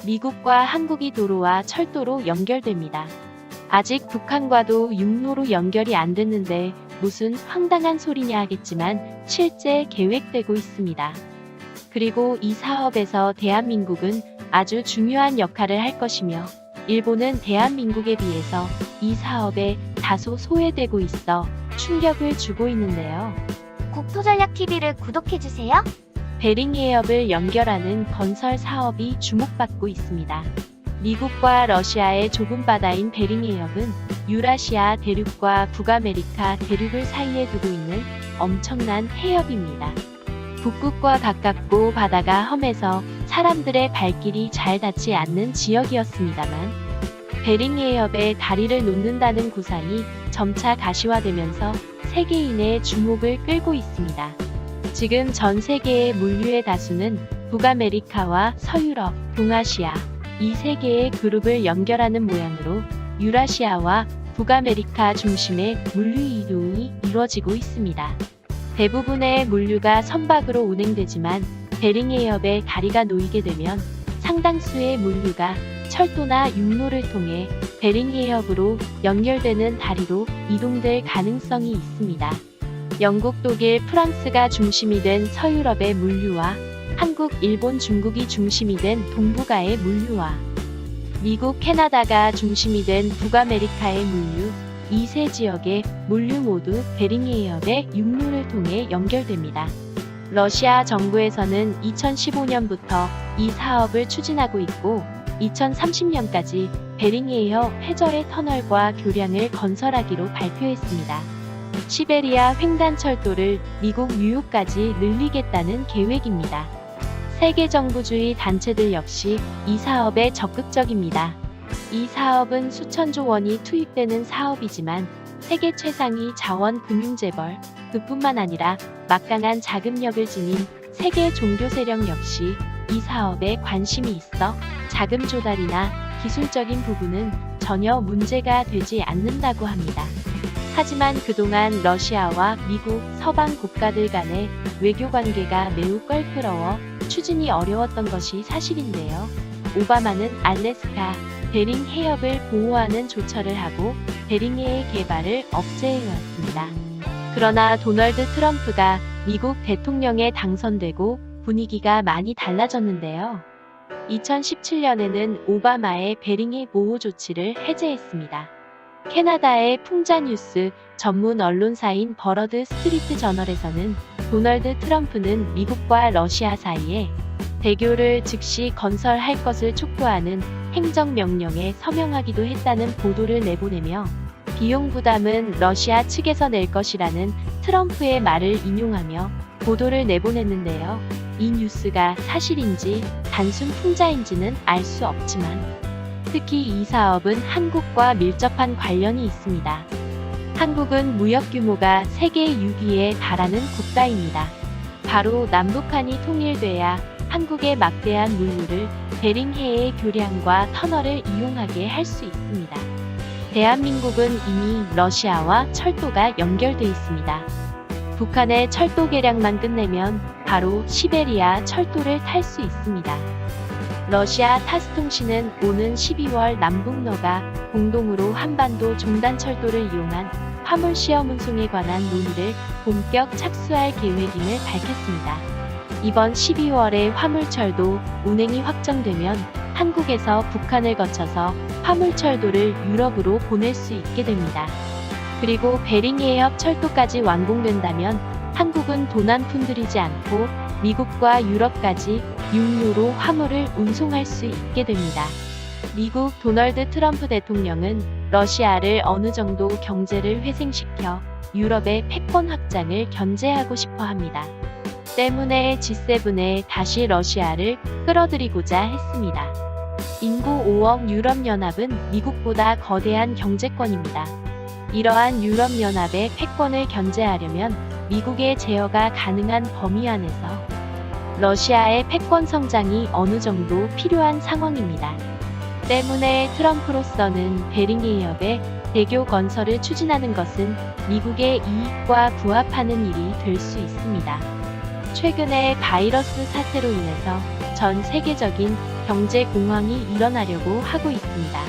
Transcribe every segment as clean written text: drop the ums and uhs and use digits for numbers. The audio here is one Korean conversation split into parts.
미국과 한국이 도로와 철도로 연결됩니다. 아직 북한과도 육로로 연결이 안 됐는데 무슨 황당한 소리냐 하겠지만 실제 계획되고 있습니다. 그리고 이 사업에서 대한민국은 아주 중요한 역할을 할 것이며 일본은 대한민국에 비해서 이 사업에 다소 소외되고 있어 충격을 주고 있는데요. 국토전략TV를 구독해주세요. 베링 해협을 연결하는 건설 사업이 주목받고 있습니다. 미국과 러시아의 좁은 바다인 베링 해협은 유라시아 대륙과 북아메리카 대륙을 사이에 두고 있는 엄청난 해협입니다. 북극과 가깝고 바다가 험해서 사람들의 발길이 잘 닿지 않는 지역이었습니다만 베링 해협에 다리를 놓는다는 구상이 점차 가시화되면서 세계인의 주목을 끌고 있습니다. 지금 전 세계의 물류의 다수는 북아메리카와 서유럽, 동아시아 이 세 개의 그룹을 연결하는 모양으로 유라시아와 북아메리카 중심의 물류 이동이 이루어지고 있습니다. 대부분의 물류가 선박으로 운행되지만 베링 해협에 다리가 놓이게 되면 상당수의 물류가 철도나 육로를 통해 베링 해협으로 연결되는 다리로 이동될 가능성이 있습니다. 영국, 독일, 프랑스가 중심이 된 서유럽의 물류와 한국, 일본, 중국이 중심이 된 동북아의 물류와 미국, 캐나다가 중심이 된 북아메리카의 물류, 이 세 지역의 물류 모두 베링 해협의 육로를 통해 연결됩니다. 러시아 정부에서는 2015년부터 이 사업을 추진하고 있고 2030년까지 베링 해협 해저의 터널과 교량을 건설하기로 발표했습니다. 시베리아 횡단철도를 미국 뉴욕까지 늘리겠다는 계획입니다. 세계 정부주의 단체들 역시 이 사업에 적극적입니다. 이 사업은 수천조 원이 투입되는 사업이지만 세계 최상위 자원금융재벌, 그뿐만 아니라 막강한 자금력을 지닌 세계 종교 세력 역시 이 사업에 관심이 있어 자금 조달이나 기술적인 부분은 전혀 문제가 되지 않는다고 합니다. 하지만 그동안 러시아와 미국, 서방 국가들 간의 외교 관계가 매우 껄끄러워 추진이 어려웠던 것이 사실인데요. 오바마는 알래스카, 베링 해협을 보호하는 조처를 하고 베링해의 개발을 억제해왔습니다. 그러나 도널드 트럼프가 미국 대통령에 당선되고 분위기가 많이 달라졌는데요. 2017년에는 오바마의 베링해 보호 조치를 해제했습니다. 캐나다의 풍자뉴스 전문 언론사인 버러드 스트리트 저널에서는 도널드 트럼프는 미국과 러시아 사이에 대교를 즉시 건설할 것을 촉구하는 행정명령에 서명하기도 했다는 보도를 내보내며 비용 부담은 러시아 측에서 낼 것이라는 트럼프의 말을 인용하며 보도를 내보냈는데요. 이 뉴스가 사실인지 단순 풍자인지는 알 수 없지만 특히 이 사업은 한국과 밀접한 관련이 있습니다. 한국은 무역 규모가 세계 6위에 달하는 국가입니다. 바로 남북한이 통일돼야 한국의 막대한 물류를 베링해의 교량과 터널을 이용하게 할 수 있습니다. 대한민국은 이미 러시아와 철도가 연결돼 있습니다. 북한의 철도 개량만 끝내면 바로 시베리아 철도를 탈 수 있습니다. 러시아 타스통신은 오는 12월 남북러가 공동으로 한반도 종단철도를 이용한 화물 시험 운송에 관한 논의를 본격 착수할 계획임을 밝혔습니다. 이번 12월에 화물철도 운행이 확정되면 한국에서 북한을 거쳐서 화물철도를 유럽으로 보낼 수 있게 됩니다. 그리고 베링해협 철도까지 완공된다면 한국은 돈 한 푼 들이지 않고 미국과 유럽까지 육로로 화물을 운송할 수 있게 됩니다. 미국 도널드 트럼프 대통령은 러시아를 어느 정도 경제를 회생시켜 유럽의 패권 확장을 견제하고 싶어 합니다. 때문에 G7에 다시 러시아를 끌어들이고자 했습니다. 인구 5억 유럽연합은 미국보다 거대한 경제권입니다. 이러한 유럽연합의 패권을 견제하려면 미국의 제어가 가능한 범위 안에서 러시아의 패권 성장이 어느 정도 필요한 상황입니다. 때문에 트럼프로서는 베링해협의 대교 건설을 추진하는 것은 미국의 이익과 부합하는 일이 될 수 있습니다. 최근에 바이러스 사태로 인해서 전 세계적인 경제 공황이 일어나려고 하고 있습니다.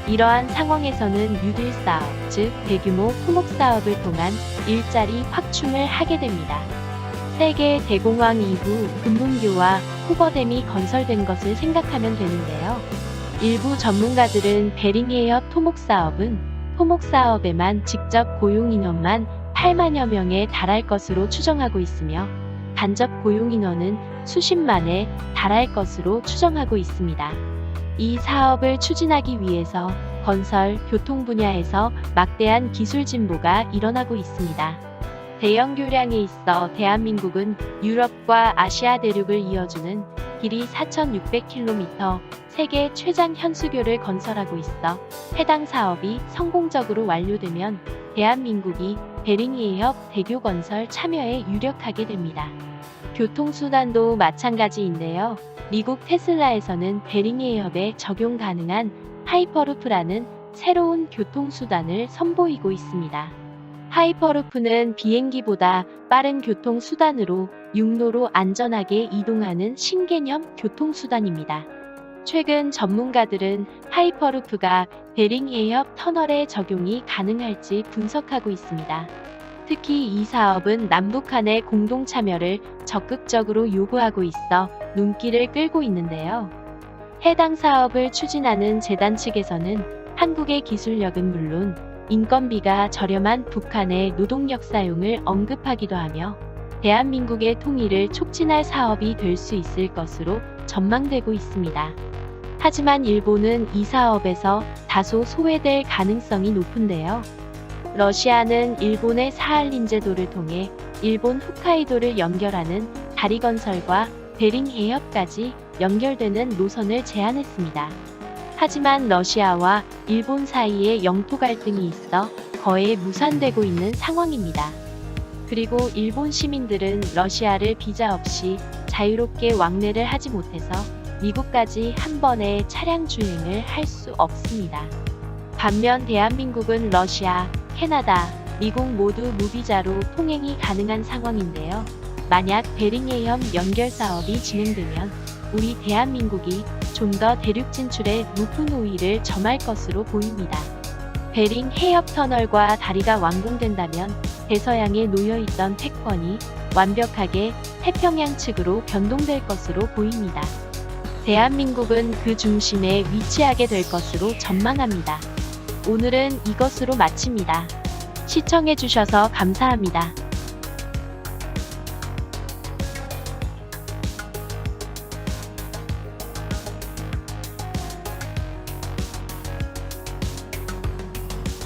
이러한 상황에서는 뉴딜 사업, 즉 대규모 토목 사업을 통한 일자리 확충을 하게 됩니다. 세계 대공황 이후 금문교와 호버댐이 건설된 것을 생각하면 되는데요. 일부 전문가들은 베링해협 토목 사업은 토목 사업에만 직접 고용 인원만 8만여 명에 달할 것으로 추정하고 있으며 간접 고용 인원은 수십만에 달할 것으로 추정하고 있습니다. 이 사업을 추진하기 위해서 건설, 교통 분야에서 막대한 기술 진보가 일어나고 있습니다. 대형 교량에 있어 대한민국은 유럽과 아시아 대륙을 이어주는 길이 4,600km 세계 최장 현수교를 건설하고 있어 해당 사업이 성공적으로 완료되면 대한민국이 베링해협 대교 건설 참여에 유력하게 됩니다. 교통수단도 마찬가지인데요. 미국 테슬라에서는 베링해협에 적용 가능한 하이퍼루프라는 새로운 교통수단을 선보이고 있습니다. 하이퍼루프는 비행기보다 빠른 교통수단으로 육로로 안전하게 이동하는 신개념 교통수단입니다. 최근 전문가들은 하이퍼루프가 베링해협 터널에 적용이 가능할지 분석하고 있습니다. 특히 이 사업은 남북 간의 공동 참여를 적극적으로 요구하고 있어 눈길을 끌고 있는데요. 해당 사업을 추진하는 재단 측에서는 한국의 기술력은 물론 인건비가 저렴한 북한의 노동력 사용을 언급하기도 하며 대한민국의 통일을 촉진할 사업이 될 수 있을 것으로 전망되고 있습니다. 하지만 일본은 이 사업에서 다소 소외될 가능성이 높은데요. 러시아는 일본의 사할린 제도를 통해 일본 홋카이도를 연결하는 다리 건설과 베링해협까지 연결되는 노선을 제안했습니다. 하지만 러시아와 일본 사이에 영토 갈등이 있어 거의 무산되고 있는 상황입니다. 그리고 일본 시민들은 러시아를 비자 없이 자유롭게 왕래를 하지 못해서 미국까지 한 번에 차량 주행을 할 수 없습니다. 반면 대한민국은 러시아, 캐나다, 미국 모두 무비자로 통행이 가능한 상황인데요. 만약 베링해협 연결 사업이 진행되면 우리 대한민국이 좀 더 대륙 진출에 높은 우위를 점할 것으로 보입니다. 베링해협 터널과 다리가 완공된다면 대서양에 놓여있던 패권이 완벽하게 태평양 측으로 변동될 것으로 보입니다. 대한민국은 그 중심에 위치하게 될 것으로 전망합니다. 오늘은 이것으로 마칩니다. 시청해주셔서 감사합니다.